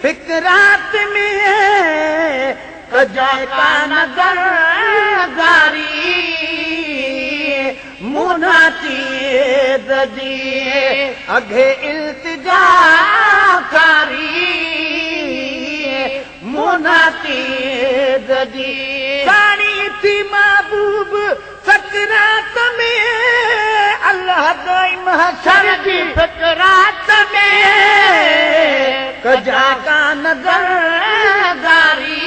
फिक्रात में कजाए का नजर जारी मुनाती ददिए अघे इल्तिजा कारी मुनाती ददिए सानी थी महबूब सकरात में अल्लाह दाई महशर की फिक्रात में कजा का नजर जारी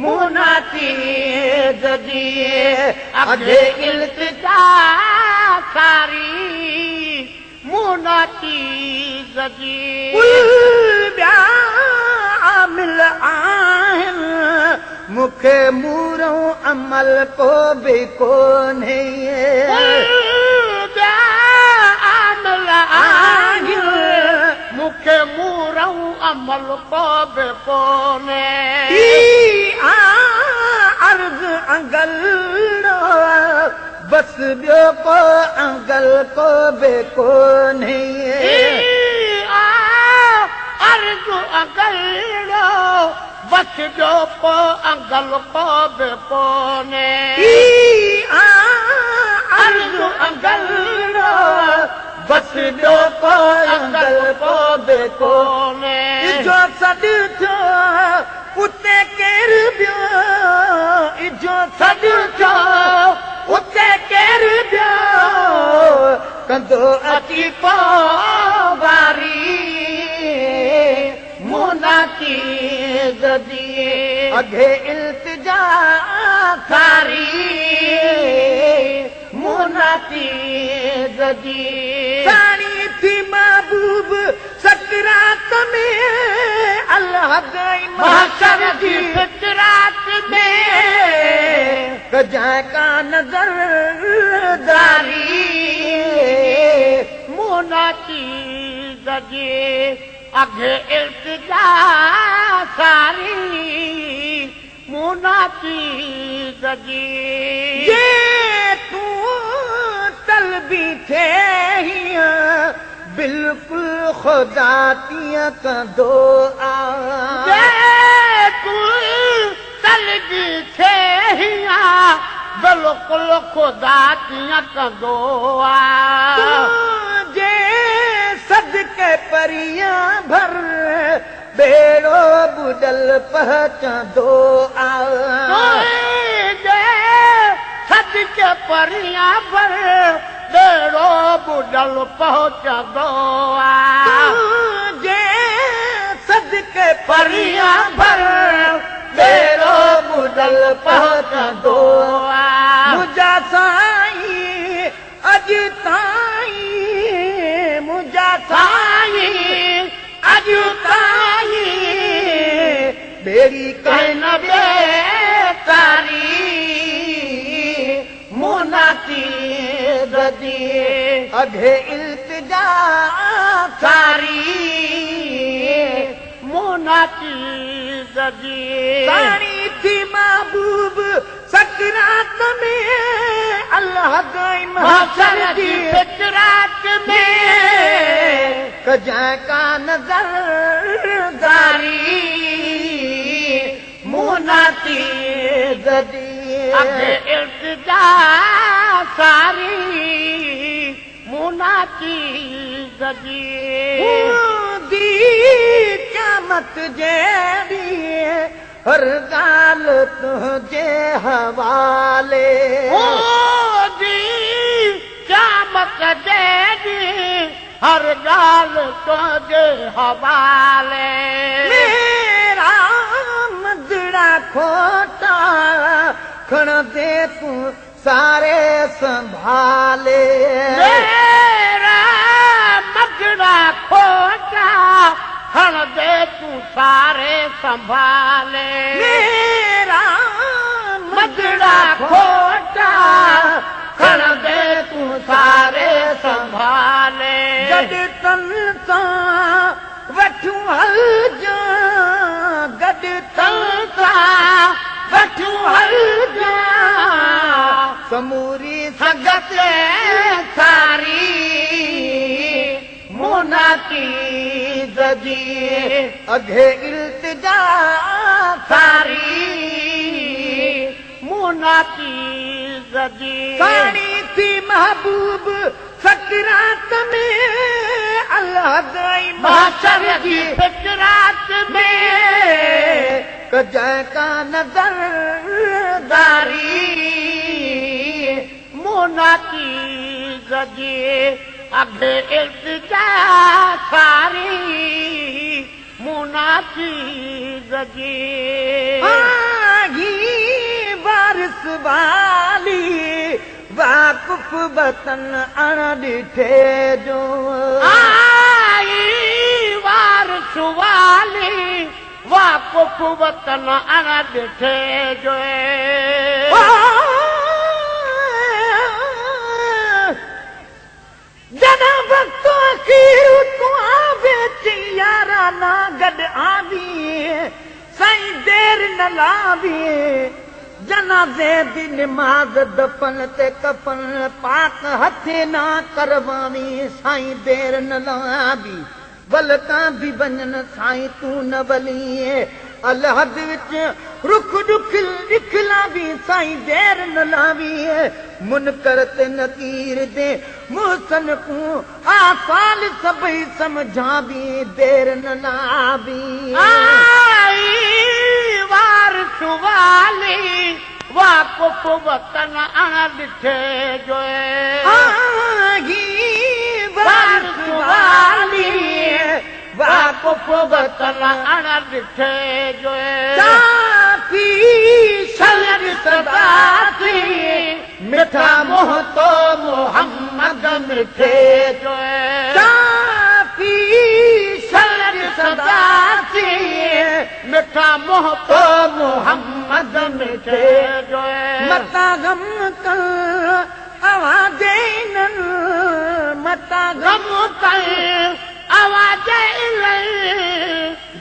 मुनाती ददिए अघे इल्तिजा सारी मुनाती ददिए आमिल आहिन मुखे मूरों अमल को भी कोन्हे आमिल आहिन मुखे मूरों अमल को भी कोन्हे अर्ज अंगल बस ॿियो को अंगल को बि कोन्हे अर्ज अंगल बस ॿियो को अंगल को बि कोन्हे अर्ज अंगल बस ॿियो को अंगल को बि कोन्हे जो सॾ थियो उते केरु ॿियो इजो सॾ थियो उते केरु ॿियो कंदो अची पोवारी मुनाती ददिए अघे इल्तिजा सारी मुनाती ददिए सानी थी महबूब सकरात में अल्लाह दाई महशर की फिक्रात में कजा का नजर जारी मुनाती ददिए अघे इल्तिजा सारी मुनाती ददिए ये तू तलबी थे बिल्कुल खुदा तिया कंदो तू तलबी थे बिल्कुल खुदा तिया कंदो जे सदके परियां भर बेड़ो बुडल पहचंदो जे सदके परियां भर बेड़ो बुडल पहुंचंदो जे सदके परियां भर बेड़ो बुडल पहुंचंदो मुंहिंजा साईं अॼु ताईं मुंहिंजा साईं अॼु ताईं बेड़ी कहिं न बेकारी मुनाती ददिए अघे इल्तिजा सारी मुनाती ददिए सानी थी महबूब सकरात में अल्लाह दाई महशर की फिक्रात में कजा का नजर जारी मुनाती ददिए अघे इल्तिजा सारी मुनाती ददिए दी क़यामत जेड़ी हर गाल तुझे हवाले दी क़यामत जेड़ी हर गाल तुझे हवाले मेरा मजड़ा खोटा खण दे तू सारे संभाले मेरा मजड़ा खोटा खण दे तू सारे संभाले मेरा मजड़ा खोटा खण दे तू सारे संभाले गड तन सां वठूं हल जा गड तन सां वठूं हल जा समूरी संगत सारी मुनाती चीज़ जी अघे इल्तिजा सारी मुना चीज़ जी साड़ी थी महबूब सकरात में अल्लाह दई माशर जी फिक्रात में कजै का नजर दारी मुना चीज़ जी अघे इल्तिजा सारी मुना चीज़ जी आगी बारिश वाली वाकुफ वतन अण ॾिठे जो आई वारिस वाली वाकुफ वतन अण ॾिठे जो जॾहिं वक़्तु अखीर तूं बेची याराना गॾु आवी साईं देर न लावी जनाज़े दी निमाज़ दफन ते कफन पाक हथे ना करवावी साईं देर न लावी बलकां बि वञनि साईं तूं न वलीए अलहद विच रुख रुख लिखलावी साईं देर न लावी मुनकर ते नकीर दे मोहसन को आसाल सभई समझावी देर न लावी आई वारिस वाली वाकुफ वतन अण ॾिठे जो आगी वारिस वाली वाकुफ वतन अण ॾिठे जो चापी शलर सदासी मिठा मुंह तो मोहम्मद मिठे जो चापी शलर सदासी मिठा मुंह तो मोहम्मद मिठे जो मता गम कर आवाज़े नन मता गम कर आवाज़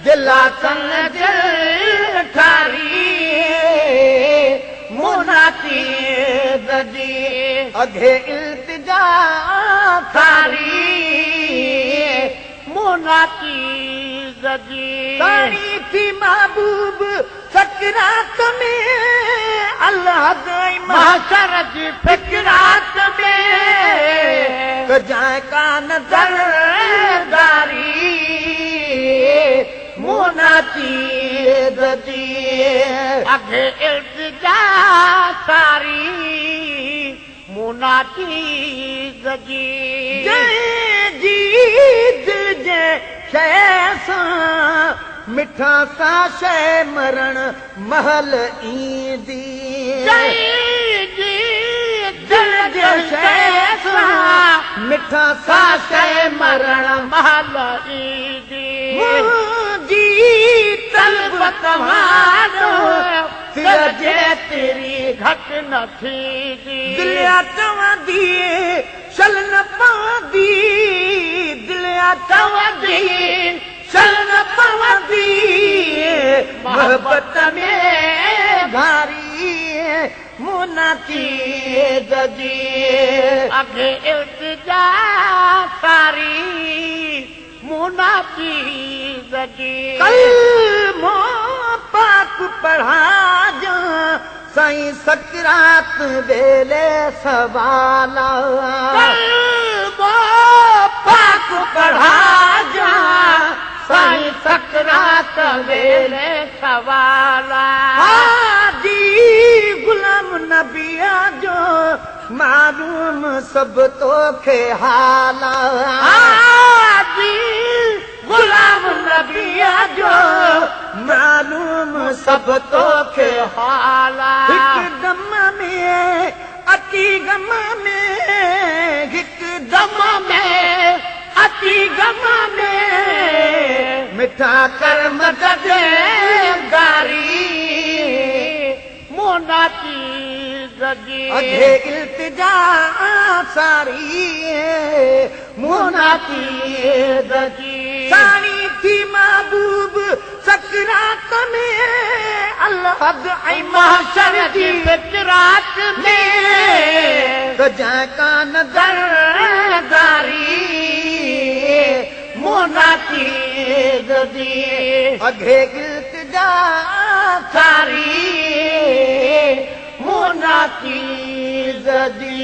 दिला सन दिल ठारी मुना चीज़ जी अघे इल्तिजा सारी मुना चीज़ जी साड़ी थी महबूब सकरात में अल्लाह दई माशर जी फिक्रात में कजाए का नजर दारी मुना चीज़ जी अघे इल्तिजा सारी मुना चीज़ जी जय जीत जय शैसा मिठा सा शय मरण महल ईंदी जय जी दिल जे शैसा मिठा सा सा शय मरण महल ईंदी मुंहिंजी तलब तव्हांजो सिर जे तेरी घट न थींदी दिलिया चवंदी शल न पवंदी दिलिया चवंदी शल न पवंदी मोहबत में भारी मुना चीज़ जी अघे इल्तिजा सारी मुना चीज़ जी कलमो पाक पढ़ा जा साईं सकरात वेले सवाला कलमो पाक पढ़ा जा साईं सकरात वेले सवाला हादी गुलाम नबिया जो मालूम सब तोखे हाला हादी गुलाम नबिया जो मालूम सब तोखे हाला हिकु दम में अति गम में हिकु दम में अति गम में मिठा कर्म दे गारी मुना चीज़ जी अघे इल्तिजा सारी मुना चीज़ जी सारी थी महबूब सकरात में अल्लाह ऐं महशर जी फिक्रात में कजाए का नजर दरदारी मुनाचीज़ जी अघे इल्तिजा सारी मुनाचीज़ जी